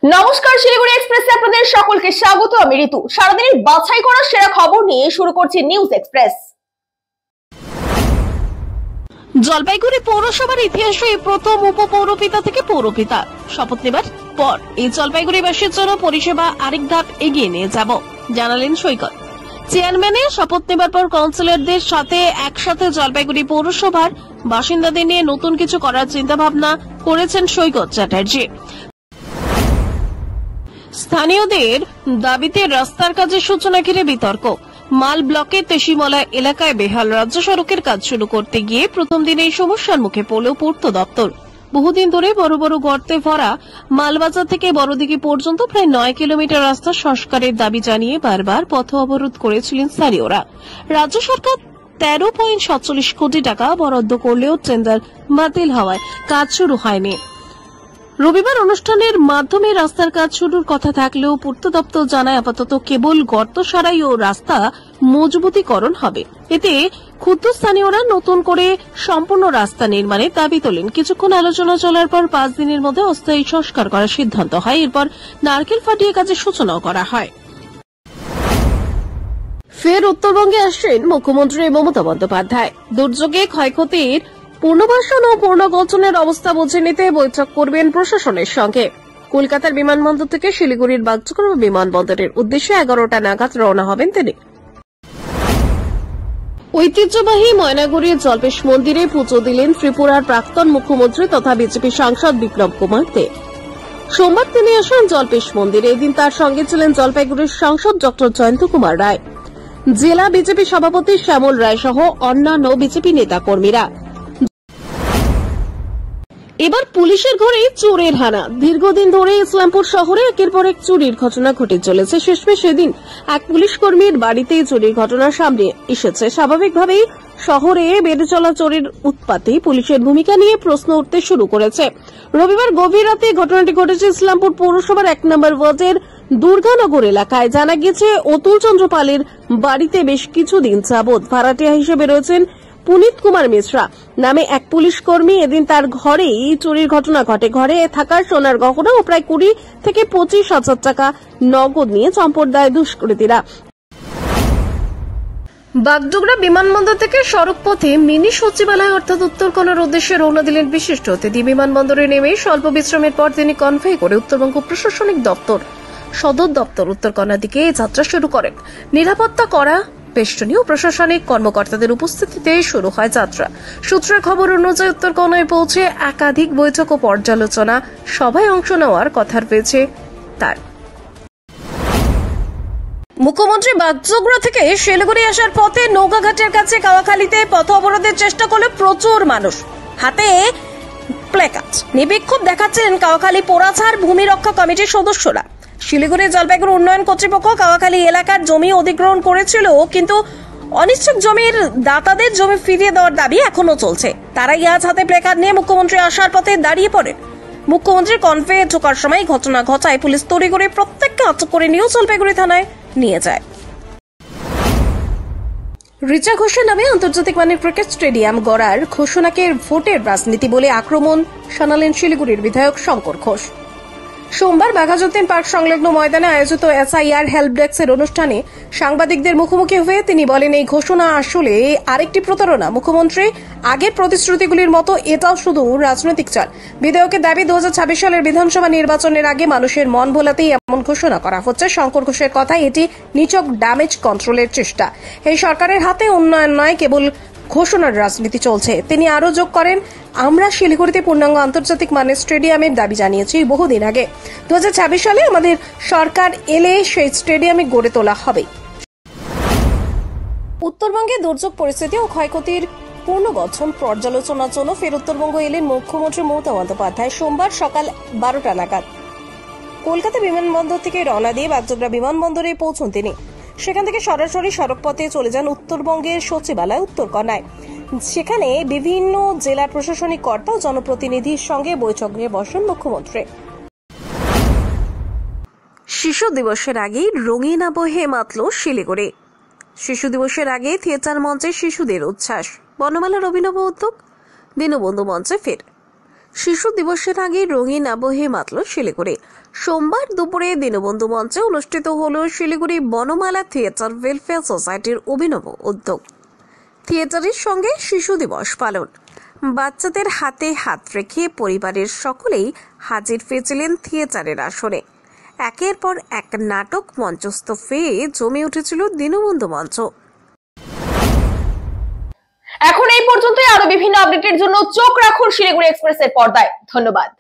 নমস্কার, শিলিগুড়ি এক্সপ্রেসে আপনাদের সকলকে স্বাগত। আমি ঋতু। সারাদিনের বাছাই করা সেরা খবর নিয়ে শুরু করছি নিউজ এক্সপ্রেস। জলপাইগুড়ি পৌরসভার ইতিহাসে প্রথম উপপৌরপিতা থেকে পৌরপিতা শপথ নেবার পর এই জলপাইগুড়িবাসীর জন্য পরিষেবা আরেক ধাপ এগিয়ে নিয়ে যাব জানালেন সৈকত। চেয়ারম্যানের শপথ নেবার পর কাউন্সিলরদের সাথে একসাথে জলপাইগুড়ি পৌরসভার বাসিন্দাদের নিয়ে নতুন কিছু করার চিন্তা ভাবনা করেছেন সৈকত চ্যাটার্জি। স্থানীয়দের দাবিতে রাস্তার কাজের সূচনা ঘিরে বিতর্ক। মাল ব্লকের তেশিমলা এলাকায় বেহাল রাজ্য সড়কের কাজ শুরু করতে গিয়ে প্রথম দিনে এই সমস্যার মুখে পড়ল পূর্ত দপ্তর। বহুদিন ধরে বড় বড় গর্তে ভরা মালবাজার থেকে বড়দিঘি পর্যন্ত প্রায় 9 কিলোমিটার রাস্তা সংস্কারের দাবি জানিয়ে বারবার পথ অবরোধ করেছিলেন স্থানীয়রা। রাজ্য সরকার 13.47 কোটি টাকা বরাদ্দ করলেও টেন্ডার বাতিল হওয়ায় কাজ শুরু হয়নি। রবিবার অনুষ্ঠানের মাধ্যমে রাস্তার কাজ শুরুর কথা থাকলেও পূর্ত দপ্তর জানায় আপাতত কেবল গর্ত সারাই ও রাস্তা মজবুতীকরণ হবে। এতে ক্ষুদ্র স্থানীয়রা নতুন করে সম্পূর্ণ রাস্তা নির্মাণের দাবি তোলেন। কিছুক্ষণ আলোচনা চলার পর 5 দিনের মধ্যে অস্থায়ী সংস্কার করার সিদ্ধান্ত হয়। এরপর নারকেল ফাটিয়ে কাজের সূচনাও করা হয়। ফের উত্তরবঙ্গে আসছেন মুখ্যমন্ত্রী মমতা বন্দ্যোপাধ্যায়। দুর্যোগে ক্ষয়ক্ষতির পুনর্বাসন ও পুনর্গঠনের অবস্থা বুঝে নিতে বৈঠক করবেন প্রশাসনের সঙ্গে। কলকাতার বিমানবন্দর থেকে শিলিগুড়ির বাগডোগরা বিমানবন্দরের উদ্দেশ্যে 11টা নাগাদ রওনা হবেন তিনি। ঐতিহ্যবাহী ময়নাগুড়ির জল্পেশ মন্দিরে পুজো দিলেন ত্রিপুরার প্রাক্তন মুখ্যমন্ত্রী তথা বিজেপি সাংসদ বিক্রম কুমার দে। সোমবার তিনি আসেন জল্পেশ মন্দিরে। এদিন তার সঙ্গে ছিলেন জলপাইগুড়ির সাংসদ ডক্টর জয়ন্ত কুমার রায়, জেলা বিজেপি সভাপতি শ্যামল রায় সহ অন্যান্য বিজেপি নেতাকর্মীরা। এবার পুলিশের ঘরে চোরের হানা। দীর্ঘদিন ধরে ইসলামপুর শহরে একের পর এক চুরির ঘটনা ঘটে চলেছে। শেষমেশ সেদিন এক পুলিশ কর্মীর বাড়িতে চুরির ঘটনা সামনে এসেছে। স্বাভাবিকভাবেই শহরে বেড়ে চলা চোরের উৎপাতে পুলিশের ভূমিকা নিয়ে প্রশ্ন উঠতে শুরু করেছে। রবিবার গভীর রাতে ঘটনাটি ঘটেছে ইসলামপুর পৌরসভার 1 নম্বর ওয়ার্ডের দুর্গানগর এলাকায়। জানা গেছে অতুল চন্দ্র পালের বাড়িতে বেশ কিছুদিন যাবৎ ভাড়াটিয়া হিসেবে রয়েছেন পুনিত কুমার মিশ্রা নামে এক পুলিশ কর্মী। এদিন তার ঘরেই চুরির ঘটনা ঘটে। ঘরে থাকা সোনার গহনা ও প্রায় 20 থেকে 25 হাজার টাকা নগদ নিয়ে চম্পট দেয় দুষ্কৃতীরা। বাগডোগরা বিমানবন্দর থেকে সড়ক পথে মিনি সচিবালয় অর্থাৎ উত্তরকন্যার উদ্দেশ্যে রওনা দিলেন বিশিষ্ট অতিথি। বিমানবন্দরে নেমে স্বল্প বিশ্রামের পর তিনি কনভয় করে উত্তরবঙ্গ প্রশাসনিক দপ্তর সদর দপ্তর উত্তরকন্যার দিকে যাত্রা শুরু করেন। নিরাপত্তা করা বেষ্টনী ও প্রশাসনিক কর্মকর্তাদের উপস্থিতিতে শুরু হয় যাত্রা। সূত্রের খবর অনুযায়ী উত্তরকন্যায় পৌঁছে একাধিক বৈঠক ও পর্যালোচনা সভায় অংশ নেওয়ার কথা রয়েছে তার। মুখ্যমন্ত্রী বাগডোগরা থেকে শিলিগুড়ি আসার পথে নৌকাঘাটের কাছে কাওয়াখালীতে পথ অবরোধের চেষ্টা করলে প্রচুর মানুষ হাতে প্ল্যাকার্ড নিয়ে বিক্ষোভ দেখাচ্ছেন কাওয়াখালী পোড়াছাড় ভূমি রক্ষা কমিটির সদস্যরা। শিলিগুড়ি জলপাইগুড়ি উন্নয়ন কর্তৃপক্ষ কাওয়াখালী এলাকার জমি অধিগ্রহণ করেছিল, কিন্তু অনিচ্ছুক জমির দাতাদের জমি ফিরিয়ে দেওয়ার দাবি এখনো চলছে। তারাই আজ হাতে প্ল্যাকার্ড নিয়ে মুখ্যমন্ত্রী আসার পথে দাঁড়িয়ে পড়েন। মুখ্যমন্ত্রীর কনভয়ে ঢোকার সময় ঘটনা ঘটায় পুলিশ তড়িঘড়ি প্রত্যেককে আটক করে নিয়ে জলপাইগুড়ি থানায় নিয়ে যায়। রিচা ঘোষের নামে আন্তর্জাতিক মানের ক্রিকেট স্টেডিয়াম গড়ার ঘোষণাকে ভোটের রাজনীতি বলে আক্রমণ শানালেন শিলিগুড়ির বিধায়ক শঙ্কর ঘোষ। সোমবার বাঘাযতীন পার্ক সংলগ্ন ময়দানে আয়োজিত SIR হেল্প ডেস্কের অনুষ্ঠানে সাংবাদিকদের মুখোমুখি হয়ে তিনি বলেন, এই ঘোষণা আসলে আরেকটি প্রতারণা। মুখ্যমন্ত্রী আগের প্রতিশ্রুতিগুলির মতো এটাও শুধু রাজনৈতিক চাল। বিধায়কের দাবি 2026 সালের বিধানসভা নির্বাচনের আগে মানুষের মন ভোলাতেই এমন ঘোষণা করা হচ্ছে। শঙ্কর ঘোষের কথায় এটি নিছক ড্যামেজ কন্ট্রোলের চেষ্টা। এই সরকারের হাতে উন্নয়ন নয়, কেবল ঘোষণার রাজনীতি চলছে। তিনি আরও যোগ করেন, আমরা শিলিগুড়িতে পূর্ণাঙ্গ আন্তর্জাতিক মানের স্টেডিয়ামের দাবি জানিয়েছি বহুদিন আগে। 2026 সালে আমাদের সরকার এলে সেই স্টেডিয়ামে গড়ে তোলা হবে। উত্তরবঙ্গে দুর্যোগ পরিস্থিতি ও ক্ষয়ক্ষতির পুনর্গঠন পর্যালোচনার জন্য ফের উত্তরবঙ্গ এলেন মুখ্যমন্ত্রী মমতা বন্দ্যোপাধ্যায়। সোমবার সকাল 12টা নাগাদ কলকাতা বিমানবন্দর থেকে রওনা দিয়ে বাগডোগরা বিমানবন্দরে পৌঁছন তিনি। সেখান থেকে সরাসরি সড়ক পথে চলে যান উত্তরবঙ্গের সচিবালয় উত্তরকন্যায়। সেখানে বিভিন্ন জেলার প্রশাসনিক কর্তা ও জনপ্রতিনিধির সঙ্গে বৈঠকে বসেন মুখ্যমন্ত্রী। শিশু দিবসের আগেই রঙিন আবহে মাতল শিলিগুড়ি। শিশু দিবসের আগে থিয়েটার মঞ্চে শিশুদের উচ্ছ্বাস। বনমালার অভিনব উদ্যোগ, দীনবন্ধু মঞ্চে ফের শিশু দিবসের আগে রঙিন আবহে মাতল শিলিগুড়ি। সোমবার দুপুরে দীনবন্ধু মঞ্চে অনুষ্ঠিত হল শিলিগুড়ি বনমালা থিয়েটার ওয়েলফেয়ার সোসাইটির অভিনব উদ্যোগ। থিয়েটারের সঙ্গে শিশু দিবস পালন। বাচ্চাদের হাতে হাত রেখে পরিবারের সকলেই হাজির হয়েছিলেন থিয়েটারের আসরে। একের পর এক নাটক মঞ্চস্থ হয়ে জমে উঠেছিল দীনবন্ধু মঞ্চ। এখন এই পর্যন্তই। আরো বিভিন্ন আপডেটের জন্য চোখ রাখুন শিলিগুড়ি এক্সপ্রেসের পর্দায়। ধন্যবাদ।